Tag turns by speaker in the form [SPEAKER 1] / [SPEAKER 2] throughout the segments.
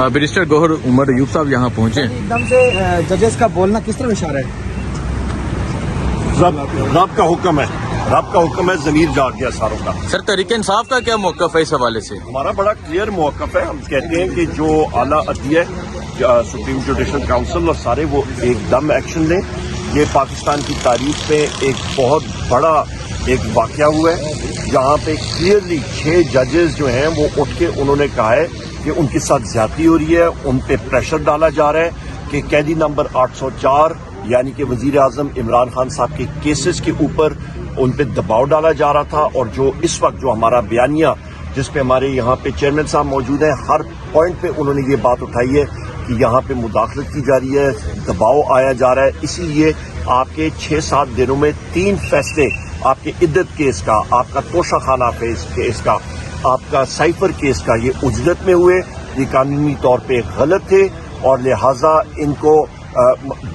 [SPEAKER 1] Barrister گوہر عمر ایوب صاحب یہاں پہنچے ہیں.
[SPEAKER 2] ایک دم سے ججز کا بولنا کس طرح اشارہ ہے؟
[SPEAKER 3] رب کا حکم ہے، رب کا حکم ہے، ضمیر جاگ گیا ساروں کا.
[SPEAKER 1] سر تحریک انصاف کا کیا موقف ہے اس حوالے سے؟
[SPEAKER 3] ہمارا بڑا کلیئر موقف ہے. ہم کہتے ہیں کہ جو اعلیٰ عدلیہ سپریم جوڈیشل کاؤنسل اور سارے وہ ایک دم ایکشن لیں. یہ پاکستان کی تاریخ میں ایک بہت بڑا ایک واقعہ ہوا ہے جہاں پہ کلیئرلی 6 ججز جو ہیں وہ اٹھ کے انہوں نے کہا ہے کہ ان کے ساتھ زیادتی ہو رہی ہے، ان پہ پریشر ڈالا جا رہا ہے کہ قیدی نمبر 804 یعنی کہ وزیر اعظم عمران خان صاحب کے کیسز کے اوپر ان پہ دباؤ ڈالا جا رہا تھا. اور جو اس وقت جو ہمارا بیانیہ جس پہ ہمارے یہاں پہ چیئرمین صاحب موجود ہیں، ہر پوائنٹ پہ انہوں نے یہ بات اٹھائی ہے کہ یہاں پہ مداخلت کی جا رہی ہے، دباؤ آیا جا رہا ہے. اسی لیے آپ کے 6-7 دنوں میں 3 فیصلے آپ کے عدت کیس کا، آپ کا توشہ خانہ کیس کا، آپ کا سائفر کیس کا یہ اجلت میں ہوئے. یہ قانونی طور پہ غلط تھے اور لہٰذا ان کو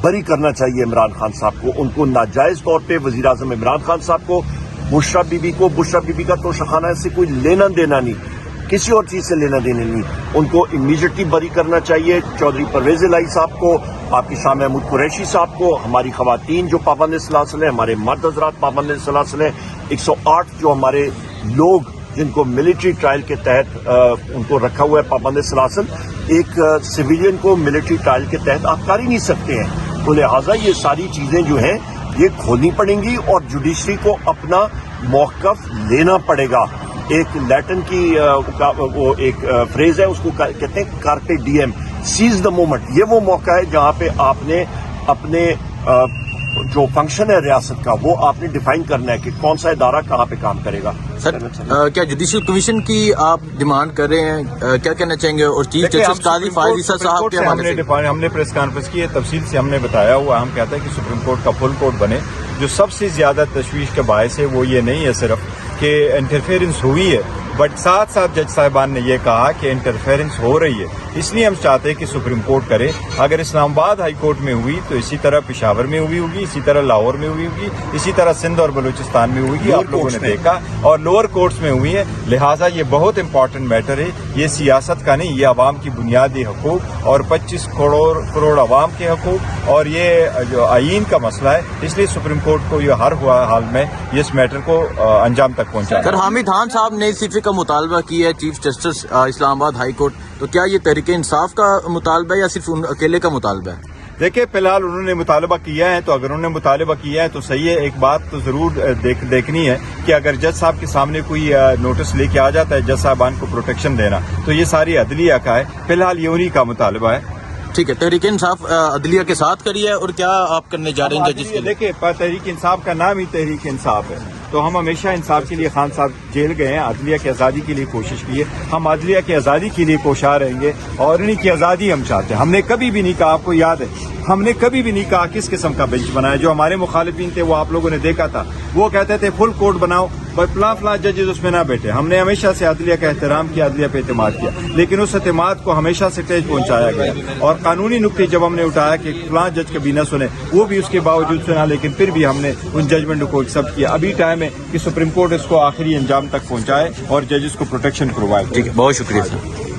[SPEAKER 3] بری کرنا چاہیے عمران خان صاحب کو. ان کو ناجائز طور پہ وزیر اعظم عمران خان صاحب کو، بشرا بی بی کا توشہ خانہ سے کوئی لینا دینا نہیں، کسی اور چیز سے لینا دینا نہیں. ان کو امیڈیٹلی بری کرنا چاہیے. چودھری پرویز الہی صاحب کو، آپ کی شاہ محمود قریشی صاحب کو، ہماری خواتین جو پابند سلاسل ہیں، ہمارے مرد حضرات پابند سلاسل ہیں، 108 جو ہمارے لوگ جن کو ملٹری ٹرائل کے تحت ان کو رکھا ہوا ہے پابند سلاسل. ایک سویلین کو ملٹری ٹرائل کے تحت آپ کر ہی نہیں سکتے ہیں. تو لہٰذا یہ ساری چیزیں جو ہیں یہ کھولنی پڑیں گی اور جوڈیشری کو اپنا موقف لینا پڑے گا. ایک لیٹن کی وہ ایک فریز ہے، اس کو کہتے ہیں کارپے ڈیم، سیز دا مومنٹ. یہ وہ موقع ہے جہاں پہ آپ نے اپنے جو فنکشن ہے ریاست کا وہ آپ نے ڈیفائن کرنا ہے کہ کون سا ادارہ کہاں پہ کام کرے گا.
[SPEAKER 1] سر کیا جوڈیشل کمیشن کی آپ ڈیمانڈ کر رہے ہیں، کیا کہنا چاہیں گے؟ اور چیف جسٹس قاضی فائز عیسیٰ صاحب کے حوالے سے
[SPEAKER 4] ہم نے پریس کانفرنس کی ہے، تفصیل سے ہم نے بتایا ہوا. ہم کہتے ہیں کہ سپریم کورٹ کا فل کورٹ بنے. جو سب سے زیادہ تشویش کا باعث ہے وہ یہ نہیں ہے صرف کہ انٹرفیئرنس ہوئی ہے، بٹ ساتھ ساتھ جج صاحبان نے یہ کہا کہ انٹرفیئرنس ہو رہی ہے. اس لیے ہم چاہتے ہیں کہ سپریم کورٹ کرے. اگر اسلام آباد ہائی کورٹ میں ہوئی تو اسی طرح پشاور میں ہوئی ہوگی، اسی طرح لاہور میں ہوئی ہوگی، اسی طرح سندھ اور بلوچستان میں ہوئی ہوگی. آپ لوگوں نے دیکھا، اور لوور کورٹس میں ہوئی ہے. لہٰذا یہ بہت امپورٹنٹ میٹر ہے. یہ سیاست کا نہیں، یہ عوام کی بنیادی حقوق اور 25 کروڑ عوام کے حقوق اور یہ جو آئین کا مسئلہ ہے. اس لیے سپریم کورٹ کو یہ ہر حال میں اس میٹر کو انجام تک پہنچانا.
[SPEAKER 1] سر حامد خان صاحب نے استعفے کا مطالبہ کیا ہے چیف جسٹس اسلام آباد ہائی کورٹ، تو کیا یہ تحریک انصاف کا مطالبہ ہے یا صرف ان اکیلے کا مطالبہ ہے؟
[SPEAKER 4] دیکھیں فی الحال انہوں نے مطالبہ کیا ہے، تو اگر انہوں نے مطالبہ کیا ہے تو صحیح ہے. ایک بات تو ضرور دیکھنی ہے کہ اگر جج صاحب کے سامنے کوئی نوٹس لے کے آ جاتا ہے جج صاحبان کو پروٹیکشن دینا، تو یہ ساری عدلیہ کا ہے. فی الحال یہ انہی کا مطالبہ ہے.
[SPEAKER 1] ٹھیک ہے، تحریک انصاف عدلیہ کے ساتھ کریے. اور کیا آپ کرنے جا رہے ہیں ججز کے لیے؟
[SPEAKER 4] دیکھیں تحریک انصاف کا نام ہی تحریک انصاف ہے، تو ہم ہمیشہ انصاف کے لیے خان صاحب جیل گئے ہیں، عدلیہ کی آزادی کے لیے کوشش کی ہے. ہم عدلیہ کی آزادی کے لیے کوشاں رہیں گے اور انہیں کی آزادی ہم چاہتے ہیں. ہم نے کبھی بھی نہیں کہا، آپ کو یاد ہے ہم نے کبھی بھی نہیں کہا کس قسم کا بینچ بنایا. جو ہمارے مخالفین تھے وہ آپ لوگوں نے دیکھا تھا، وہ کہتے تھے فل کورٹ بناؤ، فلاں ججز اس میں نہ بیٹھے. ہم نے ہمیشہ سے عدلیہ کا احترام کیا، عدلیہ پہ اعتماد کیا، لیکن اس اعتماد کو ہمیشہ سے ٹیج پہنچایا گیا. اور قانونی نکتے جب ہم نے اٹھایا کہ فلاں جج کبھی نہ سنے، وہ بھی اس کے باوجود سنا، لیکن پھر بھی ہم نے ان ججمنٹ کو ایکسپٹ کیا. ابھی ٹائم ہے کہ سپریم کورٹ اس کو آخری انجام تک پہنچائے اور ججز کو پروٹیکشن پرووائڈ.
[SPEAKER 1] ٹھیک ہے، بہت شکریہ سر.